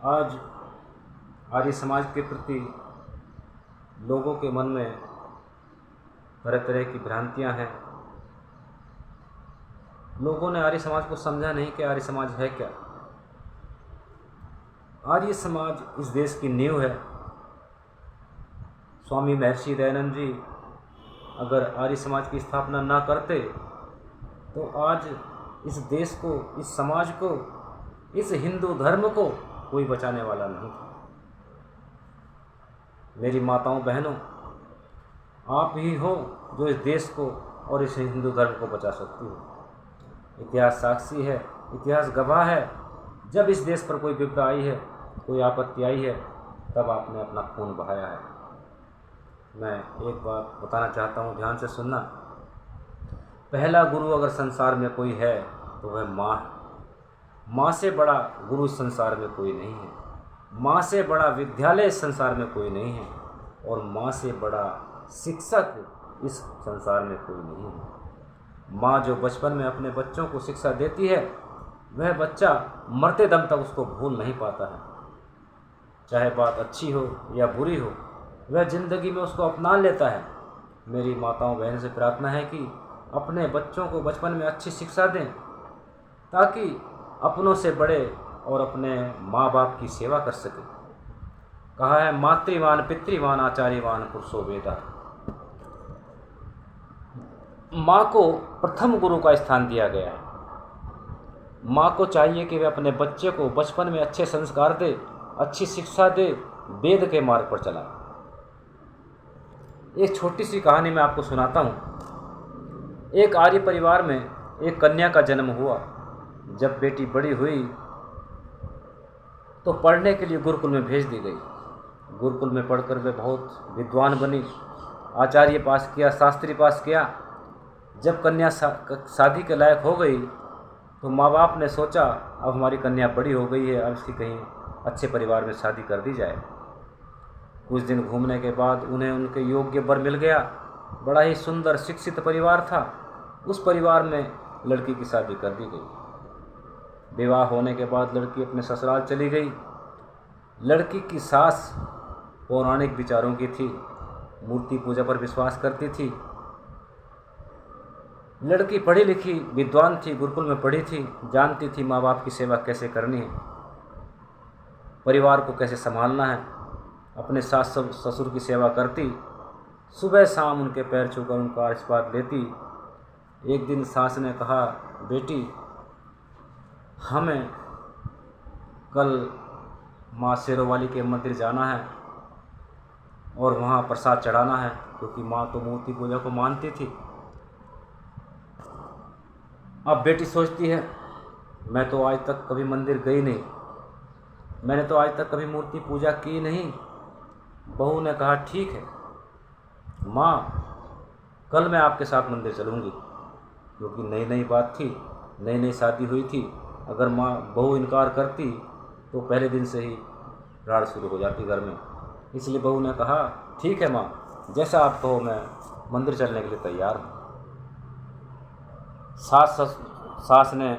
आज आर्य समाज के प्रति लोगों के मन में तरह तरह की भ्रांतियां हैं। लोगों ने आर्य समाज को समझा नहीं कि आर्य समाज है क्या। आर्य समाज इस देश की नींव है। स्वामी महर्षि दयानंद जी अगर आर्य समाज की स्थापना ना करते तो आज इस देश को, इस समाज को, इस हिंदू धर्म को कोई बचाने वाला नहीं था। मेरी माताओं बहनों, आप ही हो जो इस देश को और इस हिंदू धर्म को बचा सकती हो। इतिहास साक्षी है, इतिहास गवाह है। जब इस देश पर कोई विपदा आई है, कोई आपत्ति आई है, तब आपने अपना खून बहाया है। मैं एक बात बताना चाहता हूँ, ध्यान से सुनना। पहला गुरु अगर संसार में कोई है तो वह माँ है। माँ से बड़ा गुरु संसार में कोई नहीं है। माँ से बड़ा विद्यालय इस संसार में कोई नहीं है। और माँ से बड़ा शिक्षक इस संसार में कोई नहीं है। माँ जो बचपन में अपने बच्चों को शिक्षा देती है, वह बच्चा मरते दम तक उसको भूल नहीं पाता है। चाहे बात अच्छी हो या बुरी हो, वह ज़िंदगी में उसको अपना लेता है। मेरी माताओं बहन से प्रार्थना है कि अपने बच्चों को बचपन में अच्छी शिक्षा दें, ताकि अपनों से बड़े और अपने माँ बाप की सेवा कर सके। कहा है, मातृवान पितृवान आचार्यवान पुरुषो वेदा। माँ को प्रथम गुरु का स्थान दिया गया है। माँ को चाहिए कि वह अपने बच्चे को बचपन में अच्छे संस्कार दे, अच्छी शिक्षा दे, वेद के मार्ग पर चलाए। एक छोटी सी कहानी मैं आपको सुनाता हूँ। एक आर्य परिवार में एक कन्या का जन्म हुआ। जब बेटी बड़ी हुई तो पढ़ने के लिए गुरुकुल में भेज दी गई। गुरुकुल में पढ़कर वे बहुत विद्वान बनी, आचार्य पास किया, शास्त्री पास किया। जब कन्या शादी के लायक हो गई तो माँ बाप ने सोचा, अब हमारी कन्या बड़ी हो गई है, अब इसकी कहीं अच्छे परिवार में शादी कर दी जाए। कुछ दिन घूमने के बाद उन्हें उनके योग्य वर मिल गया। बड़ा ही सुंदर शिक्षित परिवार था। उस परिवार में लड़की की शादी कर दी गई। विवाह होने के बाद लड़की अपने ससुराल चली गई। लड़की की सास पौराणिक विचारों की थी, मूर्ति पूजा पर विश्वास करती थी। लड़की पढ़ी लिखी विद्वान थी, गुरुकुल में पढ़ी थी, जानती थी माँ बाप की सेवा कैसे करनी है, परिवार को कैसे संभालना है। अपने सास ससुर की सेवा करती, सुबह शाम उनके पैर छूकर उनका आशीर्वाद लेती। एक दिन सास ने कहा, बेटी हमें कल माँ शेरों वाली के मंदिर जाना है और वहाँ प्रसाद चढ़ाना है, क्योंकि माँ तो मूर्ति पूजा को मानती थी। अब बेटी सोचती है, मैं तो आज तक कभी मंदिर गई नहीं, मैंने तो आज तक कभी मूर्ति पूजा की नहीं। बहू ने कहा, ठीक है माँ, कल मैं आपके साथ मंदिर चलूँगी। क्योंकि नई नई बात थी, नई नई शादी हुई थी। अगर माँ बहू इनकार करती तो पहले दिन से ही राड़ शुरू हो जाती घर में। इसलिए बहू ने कहा, ठीक है माँ, जैसा आप कहो, मैं मंदिर चलने के लिए तैयार हूँ। सास ने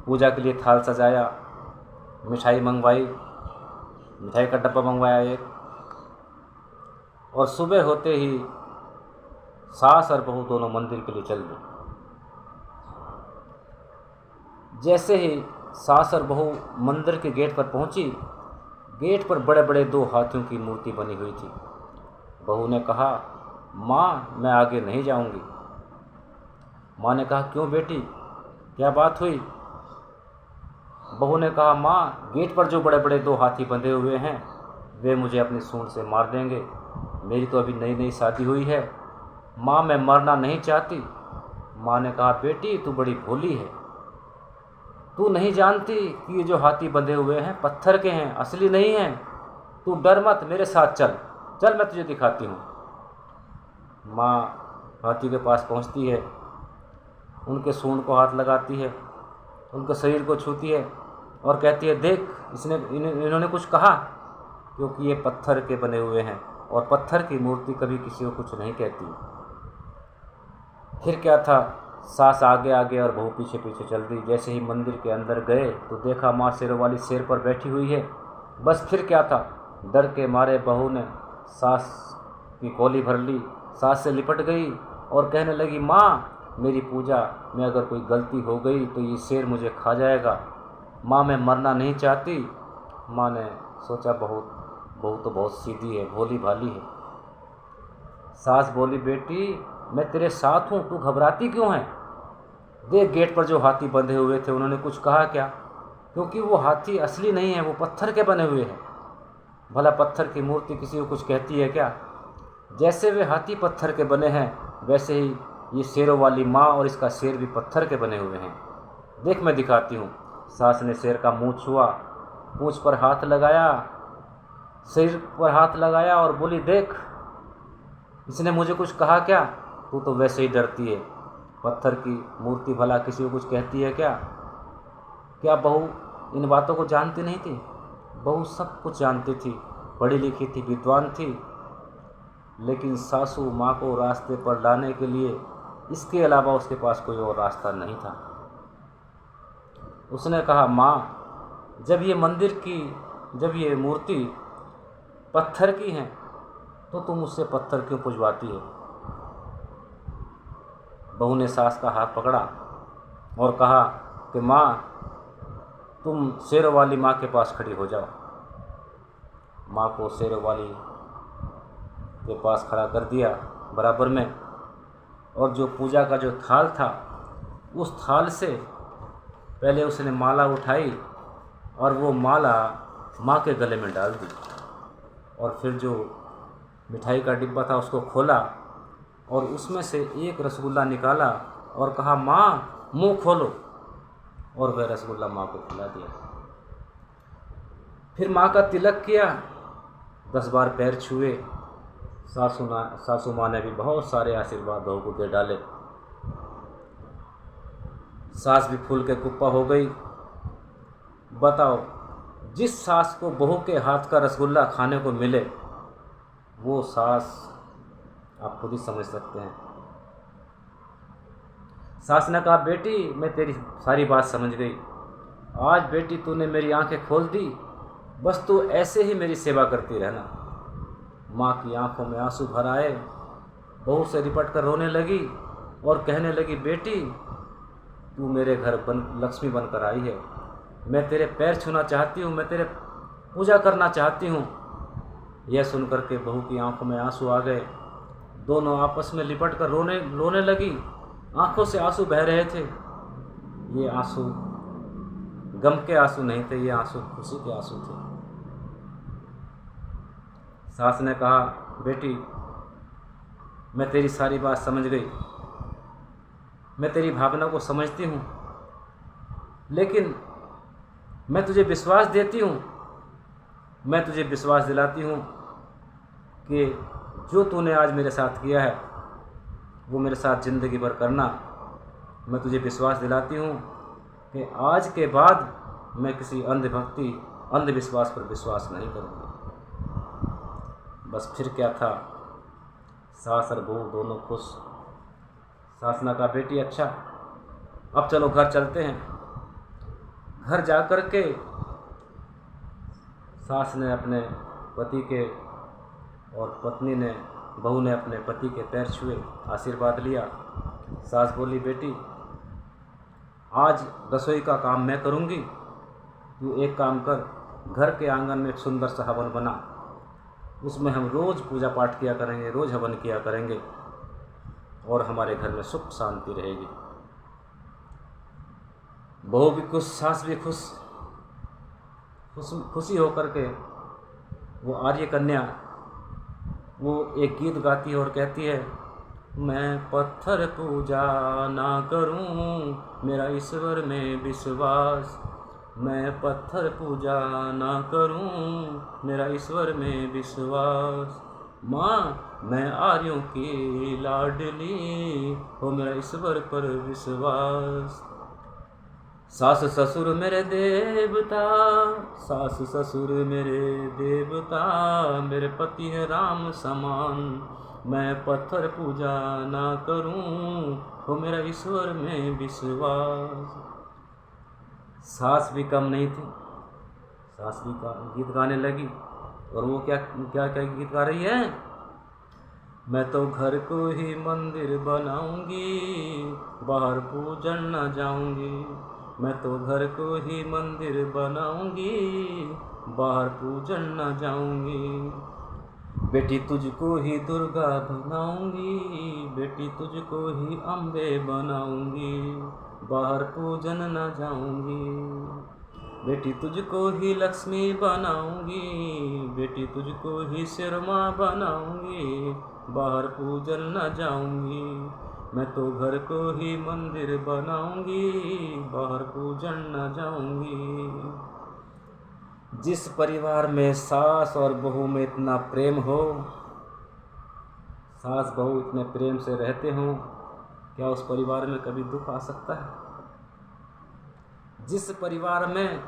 पूजा के लिए थाल सजाया, मिठाई मंगवाई, मिठाई का डब्बा मंगवाया एक, और सुबह होते ही सास और बहू दोनों मंदिर के लिए चल दी। जैसे ही सास और बहू मंदिर के गेट पर पहुंची, गेट पर बड़े बड़े दो हाथियों की मूर्ति बनी हुई थी। बहू ने कहा, माँ मैं आगे नहीं जाऊंगी। माँ ने कहा, क्यों बेटी, क्या बात हुई? बहू ने कहा, माँ गेट पर जो बड़े बड़े दो हाथी बंधे हुए हैं, वे मुझे अपनी सूंड से मार देंगे। मेरी तो अभी नई नई शादी हुई है, माँ मैं मरना नहीं चाहती। माँ ने कहा, बेटी तू बड़ी भोली है, तू नहीं जानती कि ये जो हाथी बंधे हुए हैं पत्थर के हैं, असली नहीं हैं। तू डर मत, मेरे साथ चल, चल मैं तुझे दिखाती हूँ। माँ हाथी के पास पहुँचती है, उनके सूंड को हाथ लगाती है, उनके शरीर को छूती है और कहती है, देख इन्होंने कुछ कहा, क्योंकि ये पत्थर के बने हुए हैं और पत्थर की मूर्ति कभी किसी को कुछ नहीं कहती। फिर क्या था, सास आगे आगे और बहू पीछे पीछे चल दी। जैसे ही मंदिर के अंदर गए तो देखा माँ शेरों वाली शेर पर बैठी हुई है। बस फिर क्या था, डर के मारे बहू ने सास की कोली भर ली, सास से लिपट गई और कहने लगी, माँ मेरी पूजा में अगर कोई गलती हो गई तो ये शेर मुझे खा जाएगा। माँ मैं मरना नहीं चाहती। माँ ने सोचा बहू तो बहुत सीधी है, भोली भाली है। सास बोली, बेटी मैं तेरे साथ हूँ, तू घबराती क्यों है? देख गेट पर जो हाथी बंधे हुए थे उन्होंने कुछ कहा क्या? क्योंकि वो हाथी असली नहीं है, वो पत्थर के बने हुए हैं। भला पत्थर की मूर्ति किसी को कुछ कहती है क्या? जैसे वे हाथी पत्थर के बने हैं वैसे ही ये शेरों वाली माँ और इसका शेर भी पत्थर के बने हुए हैं। देख मैं दिखाती हूँ। सास ने शेर का मुँह छुआ, पूँछ पर हाथ लगाया, सिर पर हाथ लगाया और बोली, देख इसने मुझे कुछ कहा क्या? तू तो वैसे ही डरती है। पत्थर की मूर्ति भला किसी को कुछ कहती है क्या? क्या बहू इन बातों को जानती नहीं थी? बहू सब कुछ जानती थी, पढ़ी लिखी थी, विद्वान थी, लेकिन सासू माँ को रास्ते पर लाने के लिए इसके अलावा उसके पास कोई और रास्ता नहीं था। उसने कहा, माँ जब ये मूर्ति पत्थर की है तो तुम उससे पत्थर क्यों पुजवाती हो? बहू ने सास का हाथ पकड़ा और कहा कि माँ तुम शेरों वाली माँ के पास खड़ी हो जाओ। माँ को शेरों वाली के पास खड़ा कर दिया बराबर में, और जो पूजा का जो थाल था उस थाल से पहले उसने माला उठाई और वो माला माँ के गले में डाल दी, और फिर जो मिठाई का डिब्बा था उसको खोला और उसमें से एक रसगुल्ला निकाला और कहा, माँ मुंह खोलो, और वह रसगुल्ला माँ को खिला दिया। फिर माँ का तिलक किया, 10 बार पैर छुए। सासू माँ ने भी बहुत सारे आशीर्वाद बहू को दे डाले। सास भी फूल के कुप्पा हो गई। बताओ, जिस सास को बहू के हाथ का रसगुल्ला खाने को मिले वो सास आप खुद ही समझ सकते हैं। सास ने कहा, बेटी मैं तेरी सारी बात समझ गई। आज बेटी तूने मेरी आंखें खोल दी, बस तू ऐसे ही मेरी सेवा करती रहना। माँ की आंखों में आंसू भर आए, बहू से लिपट कर रोने लगी और कहने लगी, बेटी तू मेरे घर लक्ष्मी बनकर आई है, मैं तेरे पैर छूना चाहती हूँ, मैं तेरे पूजा करना चाहती हूँ। यह सुनकर के बहू की आंखों में आंसू आ गए। दोनों आपस में लिपट कर रोने लगी। आंखों से आंसू बह रहे थे। ये आंसू गम के आंसू नहीं थे, ये आंसू खुशी के आंसू थे। सास ने कहा, बेटी मैं तेरी सारी बात समझ गई, मैं तेरी भावना को समझती हूँ, लेकिन मैं तुझे विश्वास देती हूँ, मैं तुझे विश्वास दिलाती हूँ कि जो तूने आज मेरे साथ किया है वो मेरे साथ ज़िंदगी भर करना। मैं तुझे विश्वास दिलाती हूँ कि आज के बाद मैं किसी अंधविश्वास पर विश्वास नहीं करूँगी। बस फिर क्या था, सास और बहू दोनों खुश। सास ने कहा, बेटी अच्छा अब चलो घर चलते हैं। घर जा कर के सास ने अपने पति के और बहू ने अपने पति के पैर छुए, आशीर्वाद लिया। सास बोली, बेटी आज रसोई का काम मैं करूँगी, तू एक काम कर, घर के आंगन में एक सुंदर सा हवन बना, उसमें हम रोज़ पूजा पाठ किया करेंगे, रोज़ हवन किया करेंगे और हमारे घर में सुख शांति रहेगी। बहू भी खुश, सास भी खुशी होकर के वो आर्य कन्या वो एक गीत गाती है और कहती है, मैं पत्थर पूजा ना करूं मेरा ईश्वर में विश्वास, मैं पत्थर पूजा ना करूं मेरा ईश्वर में विश्वास, माँ मैं आर्यों की लाडली हो मेरा ईश्वर पर विश्वास। सास ससुर मेरे देवता, सास ससुर मेरे देवता, मेरे पति है राम समान, मैं पत्थर पूजा ना करूं, हो मेरा ईश्वर में विश्वास। सास भी कम नहीं थी, सास भी गीत गाने लगी। और वो क्या क्या क्या गीत गा रही है? मैं तो घर को ही मंदिर बनाऊंगी, बाहर पूजन न जाऊंगी। मैं तो घर को ही मंदिर बनाऊंगी, बाहर पूजन न जाऊंगी। बेटी तुझको ही दुर्गा बनाऊंगी, बेटी तुझको ही अम्बे बनाऊंगी, बाहर पूजन न जाऊंगी। बेटी तुझको ही लक्ष्मी बनाऊंगी, बेटी तुझको ही शर्मा बनाऊंगी, बाहर पूजन न जाऊंगी। मैं तो घर को ही मंदिर बनाऊंगी, बाहर पूजन न जाऊंगी। जिस परिवार में सास और बहू में इतना प्रेम हो, सास बहू इतने प्रेम से रहते हों, क्या उस परिवार में कभी दुख आ सकता है? जिस परिवार में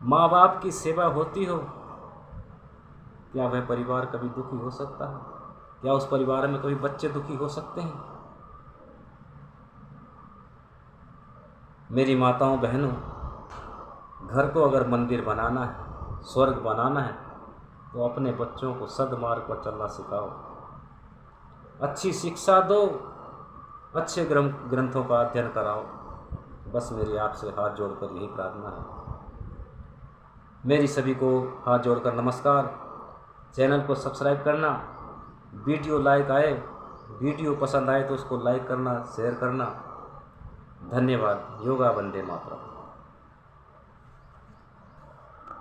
माँ बाप की सेवा होती हो, क्या वह परिवार कभी दुखी हो सकता है? क्या उस परिवार में कभी बच्चे दुखी हो सकते हैं? मेरी माताओं बहनों, घर को अगर मंदिर बनाना है, स्वर्ग बनाना है, तो अपने बच्चों को सद्मार्ग पर चलना सिखाओ, अच्छी शिक्षा दो, अच्छे ग्रंथों का अध्ययन कराओ। बस मेरी आपसे हाथ जोड़कर यही प्रार्थना है। मेरी सभी को हाथ जोड़कर नमस्कार। चैनल को सब्सक्राइब करना, वीडियो पसंद आए तो उसको लाइक करना, शेयर करना। धन्यवाद। योगा वंदे मातरम।